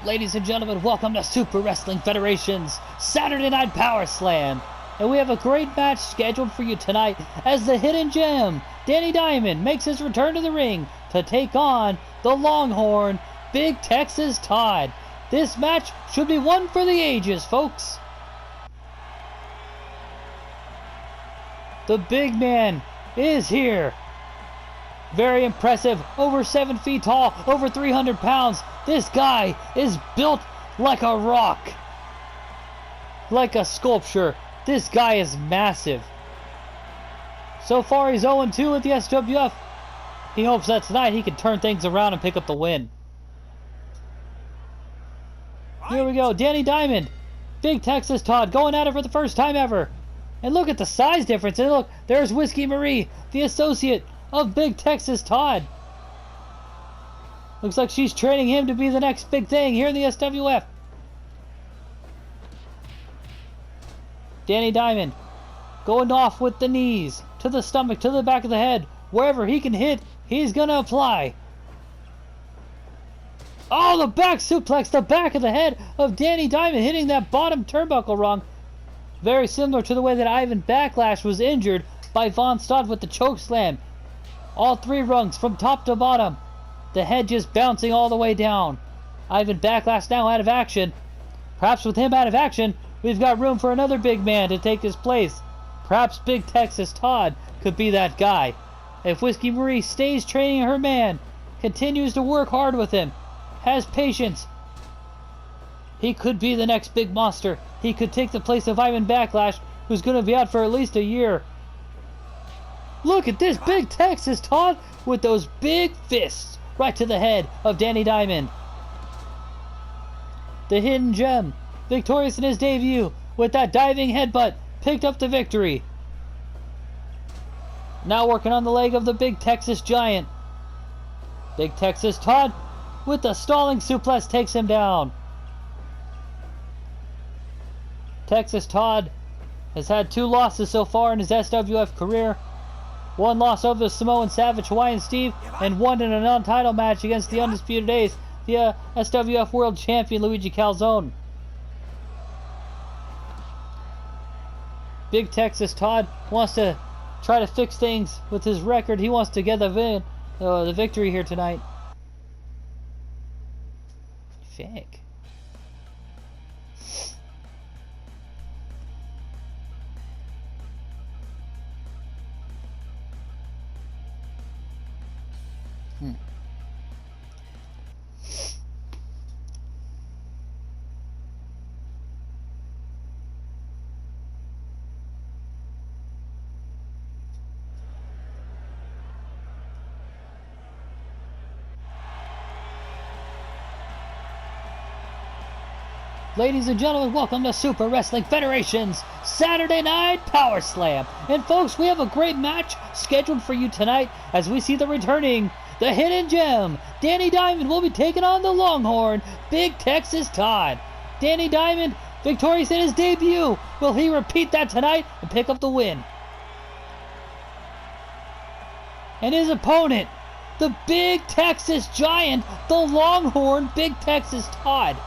Ladies and gentlemen, welcome to Super Wrestling Federation's Saturday Night Powerslam. And we have a great match scheduled for you tonight as the Hidden Gem, Danny Diamond, makes his return to the ring to take on the Longhorn, Big Texas Todd. This match should be one for the ages, folks. The big man is here. Very impressive, over 7 feet tall, over 300 pounds. This guy is built like a rock, like a sculpture. This guy is massive. So far he's 0-2 at the SWF. He hopes that tonight he can turn things around and pick up the win. Here we go, Danny Diamond, Big Texas Todd going at it for the first time ever. And look at the size difference. And look, there's Whiskey Marie, the associate of Big Texas Todd. Looks like she's training him to be the next big thing here in the SWF. Danny Diamond going off with the knees, to the stomach, to the back of the head. Wherever he can hit, he's going to apply. Oh, the back suplex, the back of the head of Danny Diamond, hitting that bottom turnbuckle wrong. Very similar to the way that Ivan Backlash was injured by Von Stott with the choke slam. All 3 rungs from top to bottom. The head just bouncing all the way down. Ivan Backlash now out of action. Perhaps with him out of action, we've got room for another big man to take his place. Perhaps Big Texas Todd could be that guy. If Whiskey Marie stays training her man, continues to work hard with him, has patience, he could be the next big monster. He could take the place of Ivan Backlash, who's going to be out for at least a year. Look at this Big Texas Todd with those big fists right to the head of Danny Diamond. The Hidden Gem, victorious in his debut with that diving headbutt, picked up the victory. Now working on the leg of the Big Texas Giant. Big Texas Todd with the stalling suplex takes him down. Texas Todd has had 2 losses so far in his SWF career. 1 loss over the Samoan Savage Hawaiian Steve, and 1 in a non-title match against the Undisputed Ace, the SWF World Champion Luigi Calzone. Big Texas Todd wants to try to fix things with his record. He wants to get the victory here tonight. Fake. Ladies and gentlemen, welcome to Super Wrestling Federation's Saturday Night Powerslam. And folks, we have a great match scheduled for you tonight as we see the returning, the Hidden Gem. Danny Diamond will be taking on the Longhorn, Big Texas Todd. Danny Diamond, victorious in his debut. Will he repeat that tonight and pick up the win? And his opponent, the Big Texas Giant, the Longhorn, Big Texas Todd.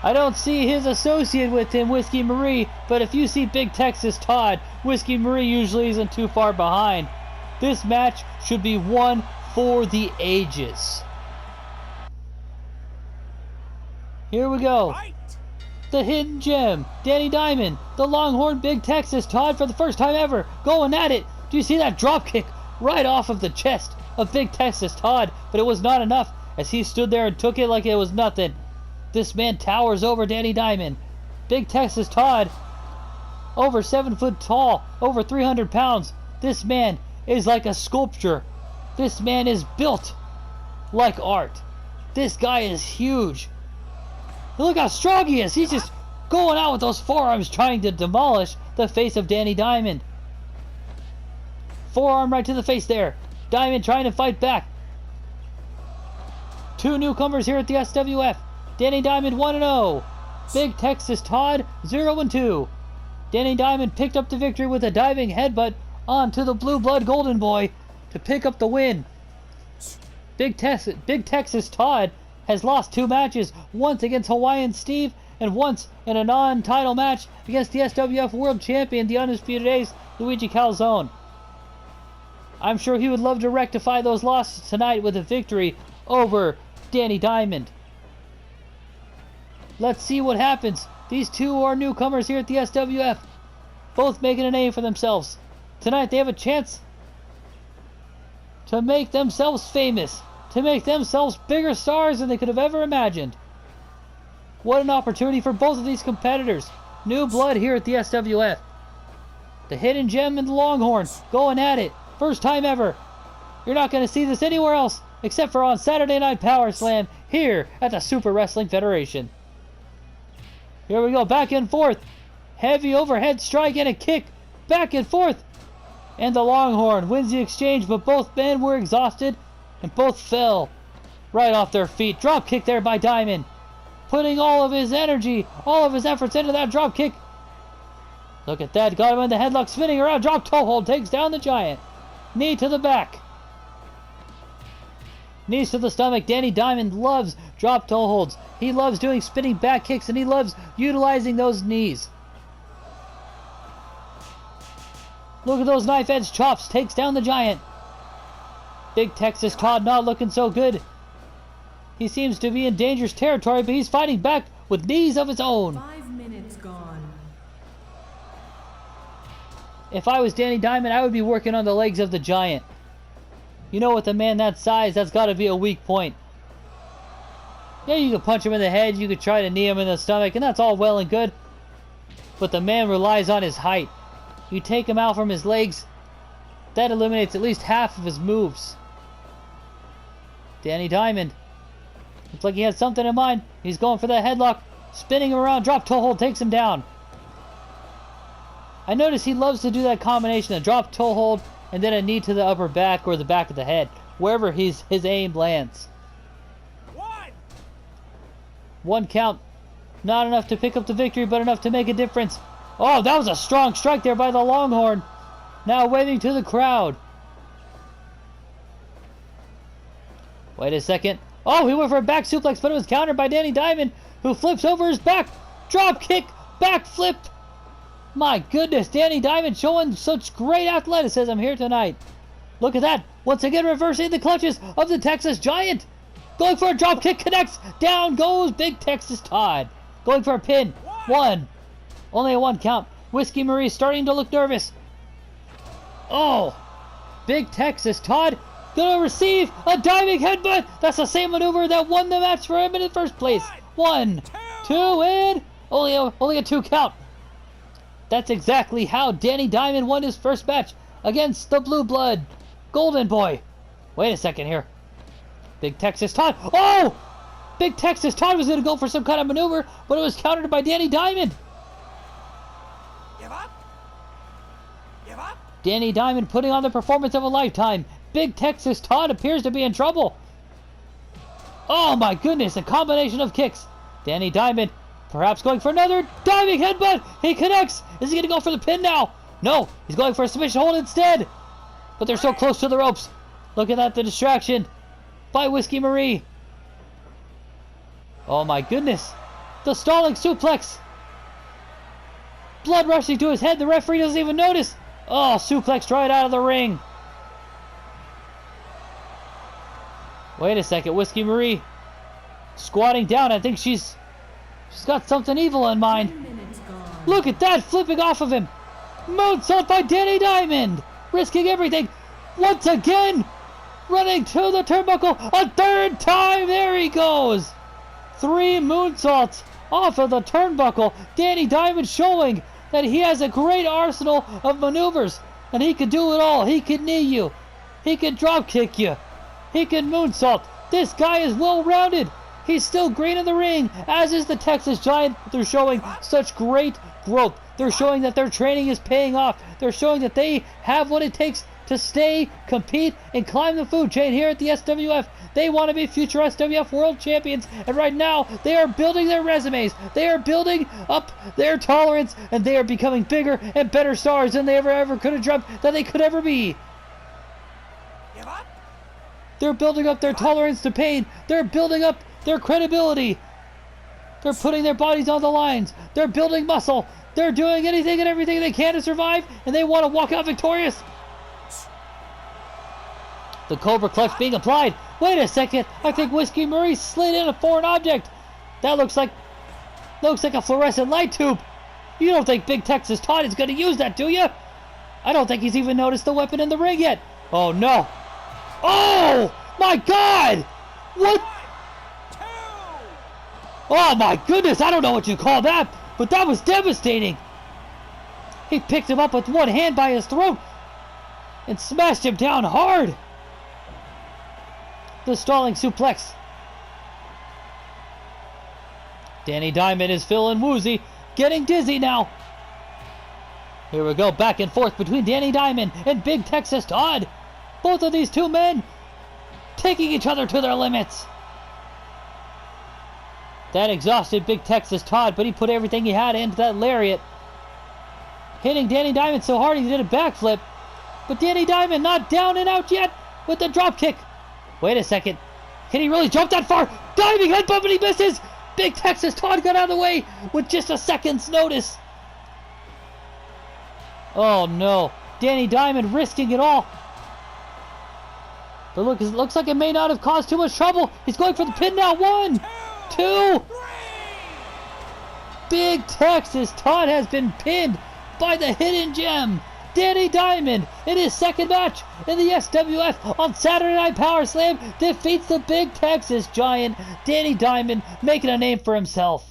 I don't see his associate with him, Whiskey Marie, but if you see Big Texas Todd, Whiskey Marie usually isn't too far behind. This match should be one for the ages. Here we go. The Hidden Gem, Danny Diamond, the Longhorn, Big Texas Todd for the first time ever, going at it. Do you see that drop kick right off of the chest of Big Texas Todd? But it was not enough as he stood there and took it like it was nothing. This man towers over Danny Diamond. Big Texas Todd, over 7 foot tall, over 300 pounds. This man is like a sculpture. This man is built like art. This guy is huge. Look how strong he is. He's just going out with those forearms trying to demolish the face of Danny Diamond. Forearm right to the face there. Diamond trying to fight back. 2 newcomers here at the SWF. Danny Diamond 1-0. Big Texas Todd 0-2. Danny Diamond picked up the victory with a diving headbutt onto the Blue Blood Golden Boy to pick up the win. Big Texas Todd has lost 2 matches, once against Hawaiian Steve and once in a non-title match against the SWF World Champion, the Undisputed Ace, Luigi Calzone. I'm sure he would love to rectify those losses tonight with a victory over Danny Diamond. Let's see what happens. These two are newcomers here at the SWF, both making a name for themselves. Tonight they have a chance to make themselves famous, to make themselves bigger stars than they could have ever imagined. What an opportunity for both of these competitors. New blood here at the SWF. The Hidden Gem and the Longhorn going at it. First time ever. You're not going to see this anywhere else except for on Saturday Night Powerslam here at the Super Wrestling Federation. Here we go, back and forth. Heavy overhead strike and a kick. Back and forth. And the Longhorn wins the exchange, but both men were exhausted and both fell right off their feet. Drop kick there by Diamond. Putting all of his energy, all of his efforts into that drop kick. Look at that. Got him in the headlock, spinning around. Drop toe hold. Takes down the Giant. Knee to the back. Knees to the stomach. Danny Diamond loves drop toe holds. He loves doing spinning back kicks, and he loves utilizing those knees. Look at those knife edge chops. Takes down the Giant. Big Texas Todd not looking so good. He seems to be in dangerous territory, but he's fighting back with knees of his own. 5 minutes gone. If I was Danny Diamond, I would be working on the legs of the Giant. You know, with a man that size, that's got to be a weak point. Yeah, you could punch him in the head, you could try to knee him in the stomach, and that's all well and good. But the man relies on his height. You take him out from his legs, that eliminates at least half of his moves. Danny Diamond. Looks like he has something in mind. He's going for that headlock. Spinning him around. Drop toe hold takes him down. I notice he loves to do that combination of drop toe hold and then a knee to the upper back or the back of the head. Wherever his aim lands. One count. Not enough to pick up the victory, but enough to make a difference. Oh, that was a strong strike there by the Longhorn. Now waving to the crowd. Wait a second. Oh, he went for a back suplex, but it was countered by Danny Diamond, who flips over his back. Drop kick, back flip. My goodness, Danny Diamond showing such great athleticism here tonight. Look at that. Once again, reversing the clutches of the Texas Giant. Going for a drop kick, connects. Down goes Big Texas Todd. Going for a pin. 1. Only a 1 count. Whiskey Marie starting to look nervous. Oh, Big Texas Todd gonna receive a diving headbutt. That's the same maneuver that won the match for him in the first place. 1, 2, and only a 2 count. That's exactly how Danny Diamond won his first match against the Blue Blood Golden Boy. Wait a second here. Big Texas Todd. Oh! Big Texas Todd was gonna go for some kind of maneuver, but it was countered by Danny Diamond. Give up? Give up? Danny Diamond putting on the performance of a lifetime. Big Texas Todd appears to be in trouble. Oh my goodness, a combination of kicks. Danny Diamond perhaps going for another diving headbutt. He connects. Is he going to go for the pin now? No, he's going for a submission hold instead. But they're so close to the ropes. Look at that, the distraction by Whiskey Marie. Oh my goodness. The stalling suplex. Blood rushing to his head. The referee doesn't even notice. Oh, suplexed right out of the ring. Wait a second, Whiskey Marie squatting down. I think she's got something evil in mind. Look at that, flipping off of him. Moonsault by Danny Diamond, risking everything. Once again, running to the turnbuckle a 3rd time. There he goes. 3 moonsaults off of the turnbuckle. Danny Diamond showing that he has a great arsenal of maneuvers, and he can do it all. He can knee you. He can drop kick you. He can moonsault. This guy is well-rounded. He's still great in the ring, as is the Texas Giant. They're showing such great growth. They're showing that their training is paying off. They're showing that they have what it takes to stay, compete, and climb the food chain here at the SWF. They want to be future SWF World Champions, and right now, they are building their resumes. They are building up their tolerance, and they are becoming bigger and better stars than they ever could have dreamt that they could ever be. Give up? They're building up their tolerance to pain. They're building up their credibility. They're putting their bodies on the lines. They're building muscle. They're doing anything and everything they can to survive, and they want to walk out victorious. The Cobra Clutch being applied. Wait a second. I think Whiskey Murray slid in a foreign object. That looks like a fluorescent light tube. You don't think Big Texas Todd is going to use that, do you? I don't think he's even noticed the weapon in the ring yet. Oh, no. Oh, my God. What? Oh, my goodness. I don't know what you call that, but that was devastating. He picked him up with one hand by his throat and smashed him down hard. The stalling suplex. Danny Diamond is feeling woozy, getting dizzy now. Here we go, back and forth between Danny Diamond and Big Texas Todd. Both of these two men taking each other to their limits. That exhausted Big Texas Todd, but he put everything he had into that lariat. Hitting Danny Diamond so hard he did a backflip. But Danny Diamond not down and out yet with the drop kick. Wait a second. Can he really jump that far? Diving headbutt, but he misses. Big Texas Todd got out of the way with just a second's notice. Oh no. Danny Diamond risking it all. But look, it looks like it may not have caused too much trouble. He's going for the pin now. 1, 2. Big Texas Todd has been pinned by the hidden gem. Danny Diamond, in his second match in the SWF on Saturday Night Powerslam, defeats the Big Texas Giant. Danny Diamond making a name for himself.